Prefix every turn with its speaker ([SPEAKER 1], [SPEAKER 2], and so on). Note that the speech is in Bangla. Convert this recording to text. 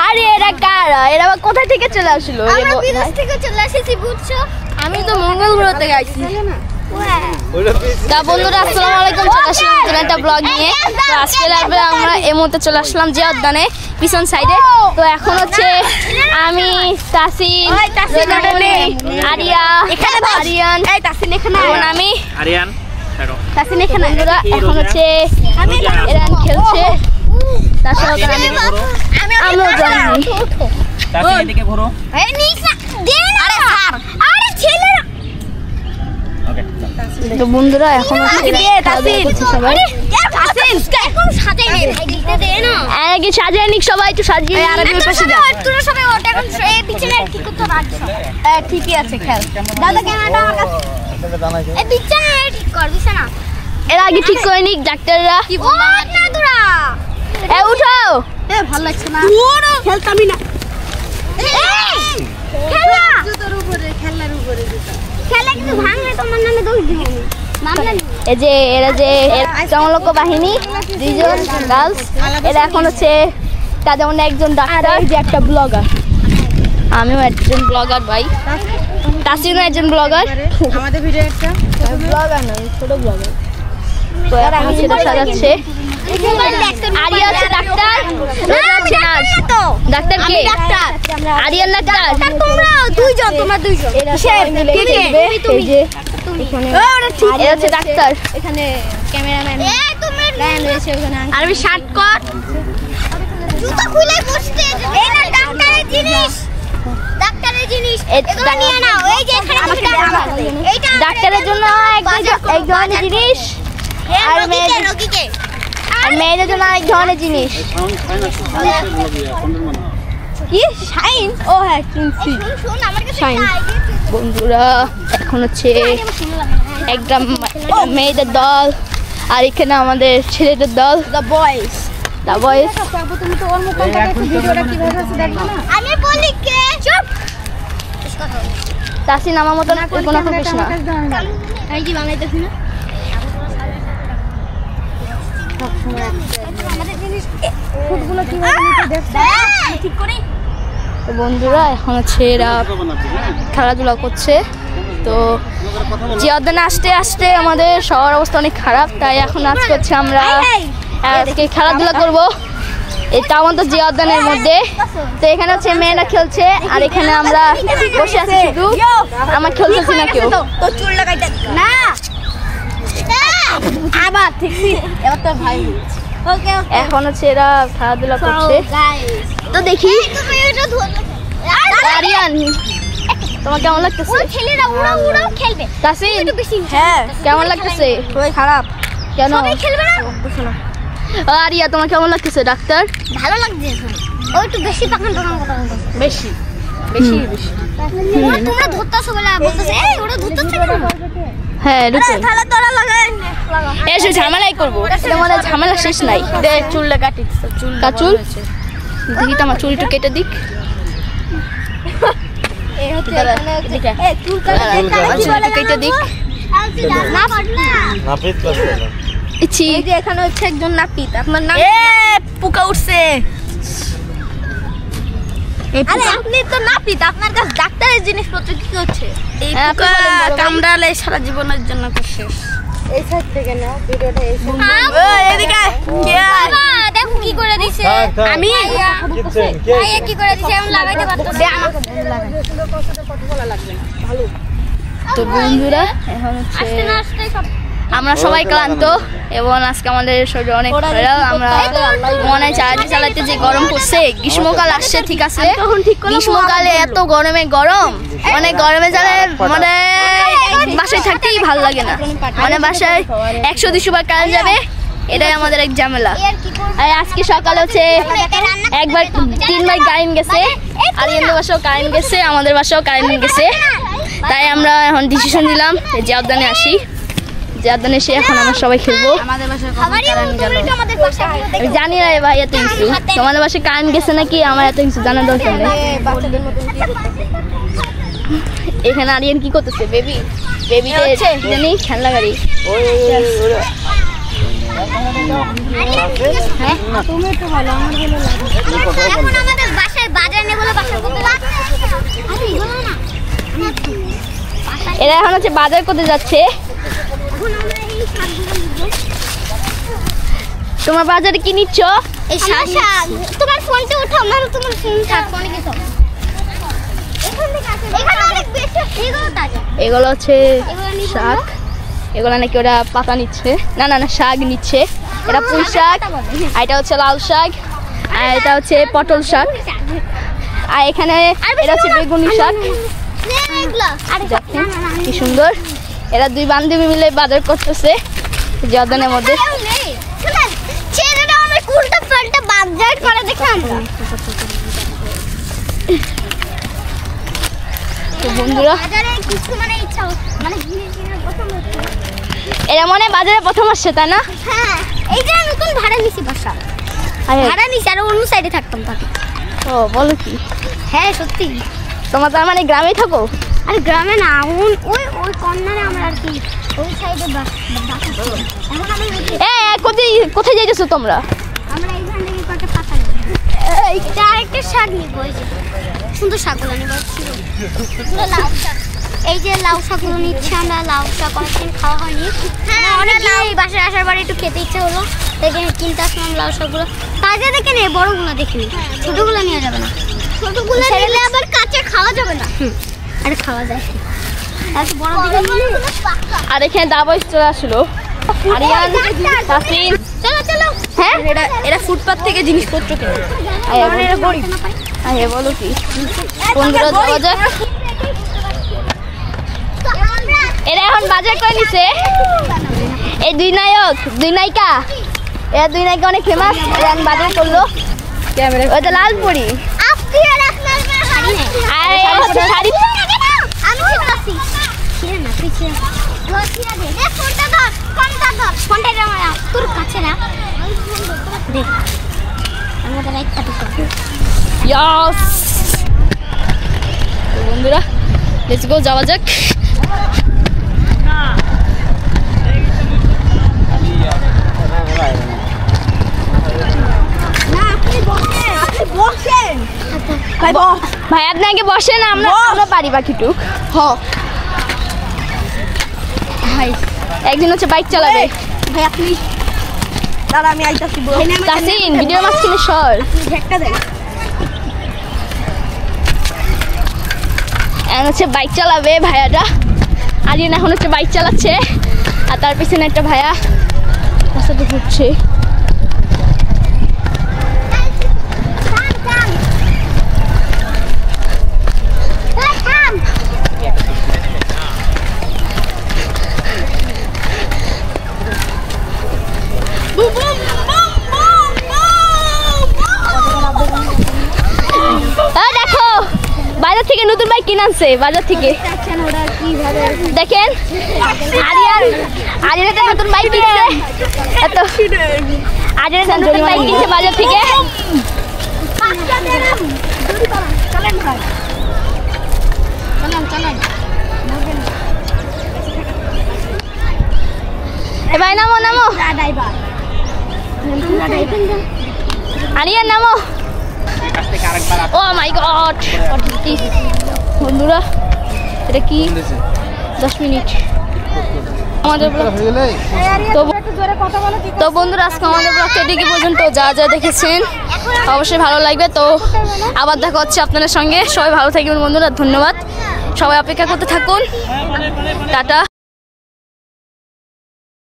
[SPEAKER 1] আরে এরা কারা? এরা কোথা থেকে চলে আসলো?
[SPEAKER 2] আমরা বিদেশ থেকে চলে এসেছি বুঝছো।
[SPEAKER 1] আমি তো মঙ্গল গ্রহ থেকে আইছি। তা বন্ধুরা আসসালামু আলাইকুম, চলে আসলাম নতুন একটা ব্লগ নিয়ে। তো আজকে লাইভে আমরা এই মুহূর্তে চলে আসলাম জিয়া উদ্যানে পিছন সাইডে। তো এখন হচ্ছে আমি তাসিন, আরিয়া, এখানে আরিয়ান, এই তাসিন এখানে, এবং আমি
[SPEAKER 3] আরিয়ান,
[SPEAKER 1] তাসিন এখানে। বন্ধুরা এখন হচ্ছে এরান খেলছে, তার সাথে আমিও জানি।
[SPEAKER 3] তাসিন এদিকে ঘোরো।
[SPEAKER 2] এই নিসা দে না। আরে স্যার, আরে ছেলেরা।
[SPEAKER 3] ওকে
[SPEAKER 1] তো বন্ধুরা এখন হচ্ছে সবাই
[SPEAKER 2] এখন সাজাই নে ভাই, দিতে দে না।
[SPEAKER 1] আগে সাজিয়ে নিক সবাই, একটু সাজিয়ে আর আমি পাশে যা।
[SPEAKER 2] তোরা সবাই ওটা এখন এই পিছনে কি করতে রাখছ?
[SPEAKER 1] ঠিকই আছে, খেল।
[SPEAKER 2] দাদা ক্যামেরাটা আমার কাছে এই পিছনে ঠিক কর, বিছানা।
[SPEAKER 1] এর আগে ঠিক করে নিক ডাক্তাররা।
[SPEAKER 2] কি বল না তোরা?
[SPEAKER 1] এ উঠাও।
[SPEAKER 2] ভালো লাগছে না, খেলতামই না। খেলা জুতোর উপরে, খেলার উপরে জুতো। খেলা কিন্তু ভাঙলে তোমার নামে দোষ দিব আমি। মামলা
[SPEAKER 1] এই যে এরা যে জঙ্গলক বাহিনী দুইজন গার্লস, এরা এখন হচ্ছে তাদের মধ্যে একজন ডাক্তার, যে একটা ব্লগার। আমিও একজন ব্লগার ভাই, তাসিনও একজন ব্লগার।
[SPEAKER 4] আমাদের ভিডিও একটা
[SPEAKER 1] ব্লগার নয়, ছোট ব্লগার। তো এখন সেটা সাজাচ্ছে। আরিয়া হচ্ছে ডাক্তার, রোজা হচ্ছে নার্স। ডাক্তার কে? আরিয়ান ডাক্তার।
[SPEAKER 2] তোমরা দুইজন, তোমরা দুইজন।
[SPEAKER 1] এই যে এরা হচ্ছে ডাক্তার।
[SPEAKER 4] এখানে ক্যামেরাম্যান
[SPEAKER 2] এই তুমি
[SPEAKER 4] লাইন রয়েছে, ওখানে
[SPEAKER 1] আর আমি শার্ট কট
[SPEAKER 2] জুতো খুলে বসতে। এই না ডাক্তারের জিনিস, ডাক্তারের জিনিস। এগুলো নিয়ে নাও। এই যে এখানে এইটা
[SPEAKER 1] ডাক্তারের জন্য এক ধরনের জিনিস, আর
[SPEAKER 2] রোগীকে
[SPEAKER 1] আর মেয়েদের জন্য আরেক ধরনের জিনিস। কি শাইন? ও হ্যাঁ, কিনছি।
[SPEAKER 2] শুন আমার কাছে
[SPEAKER 1] শাইন। বন্ধুরা এখন হচ্ছে একটা মেয়েদের দল, আর এখানে আমাদের ছেলেদের দল, দ্য বয়েজ।
[SPEAKER 4] তুমি তো ওর মুখ কন্টাক্ট ভিডিওটা কিভাবে আছে দেখবে না?
[SPEAKER 2] আমি বলি কে চুপ।
[SPEAKER 1] তাসিন আমার মতন কোনো করিস না।
[SPEAKER 2] এই যে বাংলাদেশ না আমাদের জিনিস
[SPEAKER 4] ফুটগুলো কিভাবে নিতে দেখছো?
[SPEAKER 2] ঠিক করি।
[SPEAKER 1] তো বন্ধুরা এখন হচ্ছে এরা খেলাধুলা করছে। তো জিয়া উদ্যানে আসতে আসতে আমাদের সবার অবস্থা অনেক খারাপ, তাই এখন আজ করছে আমরা আজকে খেলাধুলা করব। এটা আমাদের জিয়া উদ্যানের মধ্যে। তো এখানে হচ্ছে মেয়েরা খেলছে, আর এখানে আমরা বসে আছি শুধু। আমার খেলতেছি না কেউ।
[SPEAKER 2] তো চুল লাগাইতে না
[SPEAKER 1] আবার ঠিক এবার তো ভাই
[SPEAKER 2] ওকে ওকে।
[SPEAKER 1] এখন হচ্ছে এরা খেলাধুলা করছে। তো দেখি
[SPEAKER 2] তুমি এটা ধরলে
[SPEAKER 1] আরিয়ান, তোমার কেমন লাগতেছে?
[SPEAKER 2] ওই ছেলেরা উড়াও খেলবে।
[SPEAKER 1] তাসিন,
[SPEAKER 2] একটু বেশি
[SPEAKER 1] হ্যাঁ কেমন লাগতেছে?
[SPEAKER 4] খুবই খারাপ।
[SPEAKER 1] কেন?
[SPEAKER 2] সবাই খেলবে না?
[SPEAKER 1] আরিয়া তোমার কেমন লাগতেছে ডাক্তার?
[SPEAKER 2] ভালো লাগছে এখন। ও একটু বেশি পাকান কথা বলতেছে।
[SPEAKER 1] বেশি
[SPEAKER 2] তোমরা ধরতেছো বলে বলতেছে এই ওরা ধরতেছে কেন?
[SPEAKER 1] হ্যাঁ এরকম।
[SPEAKER 2] তাহলে তোরা লাগাই
[SPEAKER 1] এসে ঝামেলাই করবো, মানে ঝামেলা শেষ নাই। চুলটা কাটি, চুল দেখি তো আমার চুলটা কেটে দিক।
[SPEAKER 2] এই হচ্ছে এখানে হচ্ছে এই চুল
[SPEAKER 1] কেটে দিক।
[SPEAKER 2] না পারনা
[SPEAKER 3] নাপিত করছে না।
[SPEAKER 1] ইচ্ছি
[SPEAKER 4] এই যে এখানে হচ্ছে একজন নাপিত। আপনার নাম?
[SPEAKER 1] পোকা উঠছে।
[SPEAKER 4] আরে আপনি তো নাপিত, আপনার কাছে ডাক্তারের জিনিসপত্র কি করছে?
[SPEAKER 1] এই পোকা কামড়ালে সারা জীবনের জন্য শেষ।
[SPEAKER 4] এই সাইড থেকে নাও ভিডিওটা। এই
[SPEAKER 1] এদিকে
[SPEAKER 2] বাবা দেখো কি করে দিছে।
[SPEAKER 1] আমি
[SPEAKER 2] ভাইয়া কি করে দিছে আমি লাগাইতে পারতেছি না।
[SPEAKER 1] তো বন্ধুরা এখন হচ্ছে
[SPEAKER 2] আস্তে না আস্তে সব
[SPEAKER 1] আমরা সবাই ক্লান্ত, এবং আজকে আমাদের শরীর অনেক খারাপ। আমরা মনে হয় চালাতে যে গরম পড়ছে। গ্রীষ্মকাল আসছে ঠিক আছে, গ্রীষ্মকালে এত গরম, মানে গরমে যারা মানে বাসায় থাকতেই ভালো লাগে না। মানে বাসায় 100-200 বার কারেন্ট যাবে, এটাই আমাদের এক ঝামেলা। আর আজকে সকালে হচ্ছে একবার 3বার কারেন্ট গেছে, আর এদের বাসাও কারেন্ট গেছে, আমাদের বাসাও কারেন্ট গেছে। তাই আমরা এখন ডিসিশন নিলাম জিয়া উদ্যানে আসি। জিয়া উদ্যানে এসে এখন আমরা সবাই খেলবো।
[SPEAKER 4] আমাদের বাসায়
[SPEAKER 2] আমারই তুমি আমাদের পাশে
[SPEAKER 1] আমি জানি না ভাই এত কিছু, তোমাদের বাসায় কারেন্ট গেছে নাকি আমার এত কিছু জানার দরকার নেই।
[SPEAKER 4] বাচ্চাদের মতন কি
[SPEAKER 1] এখানে আরিয়ান কি করতেছে? বেবি জানি খেলনা গাড়ি।
[SPEAKER 2] তুমি একটু ভালো আমার ভালো লাগে এখন আমাদের
[SPEAKER 1] এরা এখন হচ্ছে বাজার করতে যাচ্ছে।
[SPEAKER 2] এখন আমরা এই শাকগুলো নিব।
[SPEAKER 1] তোমার বাজারে কি নিচ্ছ?
[SPEAKER 2] এই শাক। তোমার ফোনটা উঠাও, না তোমার ফোন থাক ফোনে কি সব। এখানে অনেক বেশি এগুলো তাজা।
[SPEAKER 1] এগুলো হচ্ছে
[SPEAKER 2] এগুলো নিব
[SPEAKER 1] শাক। এগুলো নাকি ওরা পাতা নিচ্ছে। না না না, শাক নিচ্ছে। এটা পুঁই শাক, আর এটা হচ্ছে লাল শাক, আর এটা হচ্ছে পটল শাক, আর এখানে এটা হচ্ছে বেগুনি শাক। দেখেন কি সুন্দর। এরা দুই বান্ধবী মিলে বাজার করতেছে জর্দানের মধ্যে।
[SPEAKER 2] ছেলেরা অনেক উল্টা পাল্টা বাজার করে দেখে আমরা।
[SPEAKER 1] তো বন্ধুরা,
[SPEAKER 2] বাজারে কিছু মানে ইচ্ছা মানে জিনিস কেনার পছন্দ হচ্ছে।
[SPEAKER 1] এরা মনে হয় বাজারে প্রথম আসছে, তাই না?
[SPEAKER 2] হ্যাঁ, এই যে নতুন ভাড়া নিছি বাসা।
[SPEAKER 1] আরে,
[SPEAKER 2] ভাড়া নিছি আর অন্য সাইডে থাকতাম তাকে।
[SPEAKER 1] ও বলো কি?
[SPEAKER 2] হ্যাঁ সত্যি।
[SPEAKER 1] তোমার তার মানে গ্রামেই থাকো?
[SPEAKER 2] আরে গ্রামে না, ওই ওই কর্নারে আমরা আর কি ওই সাইডে এখন আমি
[SPEAKER 1] কোথায় যাইতেছো তোমরা?
[SPEAKER 2] আমরা এইখান থেকে কয়েকটা পাতা নিব। এইটা আরেকটা শাক নিব। এই যে সুন্দর শাকগুলো নিব। লাউ শাক, এই যে লাউ শাকগুলো নিচ্ছে আমরা। লাউ শাক অনেকদিন খাওয়া হয়নি। হ্যাঁ, অনেক এই বাসায় আসার পরে একটু খেতে ইচ্ছে হলো, দেখে কিনতে আসলাম লাউ শাকগুলো। তাজা দেখে নে, বড়গুলো দেখিনি, ছোটগুলো নিয়ে যাবে না। ছোটগুলো নিলে আবার কাঁচা খাওয়া যাবে না। আরে খাওয়া যায়, আর বড় দিকে নিলে।
[SPEAKER 1] আর এখানে দাবাই চলে আসলো। আরিয়ান, তাসিন,
[SPEAKER 2] চলো চলো।
[SPEAKER 1] হ্যাঁ
[SPEAKER 4] এরা ফুটপাত থেকে জিনিসপত্র কেনে।
[SPEAKER 1] এরা গরিব। আরে বলো কি? বন্ধুরা যাওয়া যাক। এরা এখন বাজার করে নিছে। এই দুই নায়িকা, এরা দুই নায়িকা অনেক ফেমাস। এরা এখন বাজার করলো। ওইটা লালপুরি, আর এটা হচ্ছে শাড়ি।
[SPEAKER 2] আমি ছিড়তাছি। ছিড়ে না, তুই ছিড়ে না। ও ছিড়ে দে। দে ফোনটা ধর, ফোনটা ধর। ফোনটা আমার তোর কাছে না। দেখ। আমাদের একটা দিতে।
[SPEAKER 1] ইয়াস। তো বন্ধুরা, লেটস গো, যাওয়া যাক।
[SPEAKER 2] না, আপনি বসেন। আপনি বসেন।
[SPEAKER 1] ভাই আপনি আগে বসেন, আমরা পারি বাকিটুক। ভাই একদিন হচ্ছে বাইক চালাবে।
[SPEAKER 4] ভাই আপনি দাঁড়া, আমি আইতাছি।
[SPEAKER 1] তাসিন, ভিডিও মাঝখানে সর।
[SPEAKER 4] ঝেক্কা দেন।
[SPEAKER 1] এখন হচ্ছে বাইক চালাবে ভাইয়াটা। আরিয়ান এখন হচ্ছে বাইক চালাচ্ছে, আর তার পিছনে একটা ভাইয়া রাস্তাতে ঘুরছে। দেখো, বাজার থেকে নতুন বাইক কিনে আনছে। বাজার থেকে দেখেন, আরিয়ান একটা নতুন বাইক কিনছে। আরিয়ান একটা নতুন বাইক কিনছে বাজার থেকে। এ ভাই নামো নামো, আরিয়ান নামো। ও মাই গড, বন্ধুরা এটা কি? 10 মিনিট আমাদের ব্লগ। তো বন্ধুরা, আজকে আমাদের ব্লগটা এদিকে পর্যন্ত। যা যা দেখেছেন অবশ্যই ভালো লাগবে। তো আবার দেখা হচ্ছে আপনাদের সঙ্গে। সবাই ভালো থাকবেন বন্ধুরা, ধন্যবাদ। সবাই অপেক্ষা করতে থাকুন। টাটা।